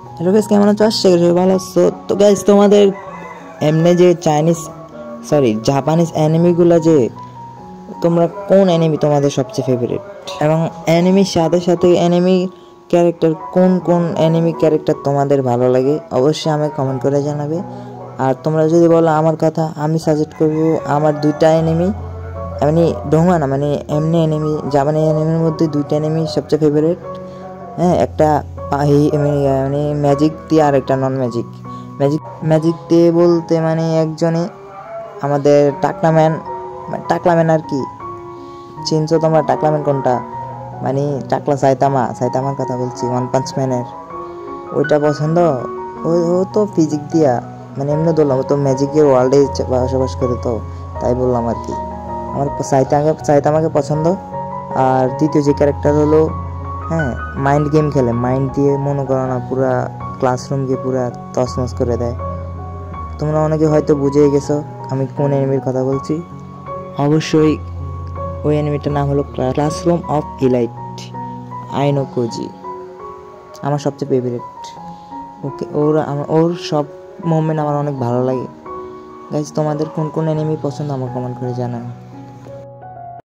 Hello guys, কেমন আছো? আশা করি সবাই ভালো আছো। তো গাইস, তোমাদের এমনি যে জাপানিজ অ্যানিমিগুলো, যে তোমরা কোন অ্যানিমি তোমাদের সবচেয়ে ফেভারিট, এবং অ্যানিমির সাথে সাথে অ্যানিমি ক্যারেক্টার, কোন কোন অ্যানিমি ক্যারেক্টার তোমাদের ভালো লাগে অবশ্যই আমাকে কমেন্ট করে জানাবে। আর তোমরা যদি বলো আমার কথা, আমি সাজেস্ট করবো আমার দুইটা অ্যানিমি, এমনি ডোঙা না, মানে এমনি অ্যানিমি, জাপানি অ্যানিমির মধ্যে দুইটা অ্যানিমি সবচেয়ে ফেভারিট। হ্যাঁ, একটা মানে ম্যাজিক দিয়ে আর একটা নন ম্যাজিক। ম্যাজিক দিয়ে বলতে মানে একজনে আমাদের টাকলাম্যান আর কি। চিনছো তোমরা টাকলাম্যান কোনটা? মানে টাকলা সাইতামার কথা বলছি, ওয়ান পাঞ্চ ম্যানের। ওইটা পছন্দ। ও তো ফিজিক দিয়া, মানে এমনি বললাম, ও তো ম্যাজিকের ওয়ার্ল্ডে বসবাস করে, তো তাই বললাম আর কি। আমার সাইতামাকে পছন্দ। আর দ্বিতীয় যে ক্যারেক্টার হলো, হ্যাঁ, মাইন্ড গেম খেলে, মাইন্ড দিয়ে মনে করো না, পুরা ক্লাসরুমকে পুরা তছনছ করে দেয়। তোমরা অনেকে হয়তো বুঝেই গেছো আমি কোন এনিমির কথা বলছি। অবশ্যই ওই এনিমিটার নাম হলো classroom of elite, Aino cosy. আমার সবচেয়ে ফেভারিট। ওর সব মুভমেন্ট আমার অনেক ভালো লাগে। গাইজ, তোমাদের কোন কোন এনিমি পছন্দ আমার কমেন্ট করে জানাও।